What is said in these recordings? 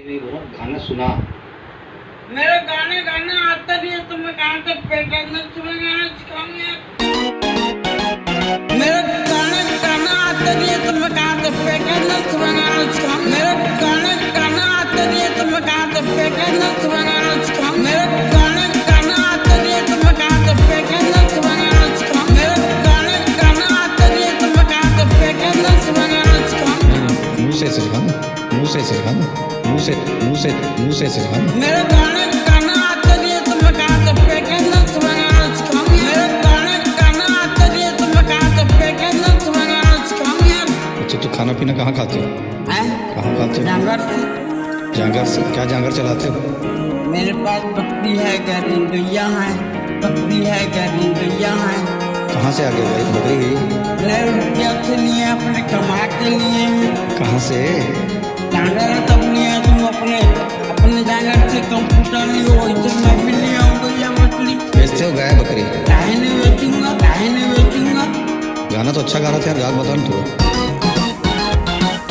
नहीं बोला गाना सुना। मेरे गाने गाना आता नहीं है तो मैं कहाँ से पैटर्न तुम्हें गाना सिखाऊंगी यार। मेरे गाने गाना आता नहीं है तो मैं कहाँ से पैटर्न तुम्हें गाना सिखाऊंगी। मेरे गाने गाना आता नहीं है तो मैं कहाँ से पैटर्न तुम्हें गाना सिखाऊंगी। मेरे गाने गाना आता नहीं है तो मैं कहाँ से पैटर्न तुम्हें गाना सिखाऊंगी। मेरे गाने गाना आता नहीं है तो मैं कहाँ से पैटर्न तुम्हें गाना सिखाऊंगी। मुंह से सिखाना, मुंह से सिखाना, मुंह से सिखाना। मेरे गाने गाना आता नहीं है तो मैं कहाँ से पैटर्न तुम्हें गाना सिखाऊंगी। मेरे गाने गाना आता नहीं है तो मैं कहाँ से पैटर्न तुम्हें गाना सिखाऊंगी। अच्छा तो खाना पीना कहाँ खाते हो? कहाँ खाते हो? जानवर से। जांगर से? क्या जांगर चलाते हो? मेरे पास बकरी है, गैया है, बकरी है, गैया है। कहाँ से आ गए भाई? बकरी गई? मेरे रुपया के लिए अपने कमा के लिए। कहाँ से? जानवर है तब नहीं है तुम अपने जानवर से कंप्यूटर नहीं हो इधर मैं भी ले आऊंगा या मछली। बेचते हो गाय बकरी? काहे नहीं बेचूंगा, काहे नहीं बेचूंगा। गाना तो अच्छा गा रहा था यार, गा बता ना तू।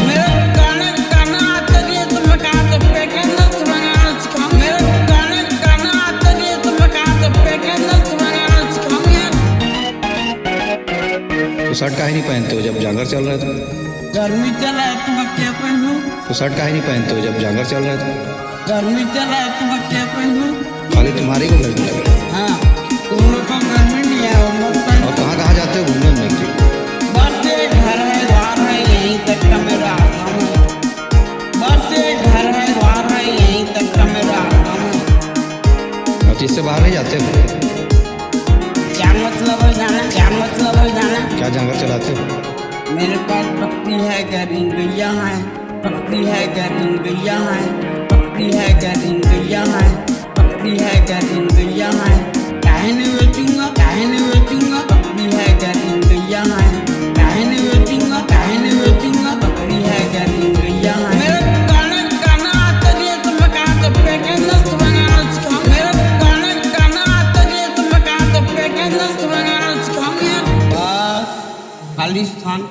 मेरे गाने गाना आता नहीं है तो मैं कहाँ से पैटर्न तुम्हें गाना सिखाऊंगी। मेरे गाने गाना आता नहीं है तो मैं कहाँ से पैटर्न तुम्हें गाना सिखाऊंगी। तो शर्ट काहे नहीं पहनते हो जब जांगर चल रहा है? गर्मी चला है तो मैं क्या पहनूं? तो शर्ट काहे नहीं पहनते हो जब जांगर चल रहा है? गर्मी चला है तो मैं क्या पहनूं? खाली तुम्हारी को गर्मी लग रहा है। हाँ तुम लोग को गर्मी नहीं है और मत पहनो। और कहाँ जाते हो घूमने उमने के लिए? बस एक घर है, द्वार है, यहीं तक का मेरा आराम है। बस एक घर है, द्वार है, यहीं तक का मेरा आराम है। और इससे बाहर नहीं जाते हो? क्या मतलब है जाना, क्या मतलब है जाना। क्या जांगर चलाते हो? मेरे पास बकरी है, गैया है, बकरी है, गैया है, बकरी है, गैया है, बकरी है, गैया है। काहे नहीं बेचूंगा, काहे नहीं बेचूंगा। बकरी है, गैया है, काहे नहीं बेचूंगा, काहे नहीं बेचूंगा। बकरी है, गैया है। मेरे गाने गाना आता नहीं है तो मैं कहाँ से पैटर्न तुम्हें गाना सिखाऊंगी। मेरे गाने गाना आता नहीं है तो मैं कहाँ से पैटर्न तुम्हें गाना सिखाऊंगी। बस खालिस्तान।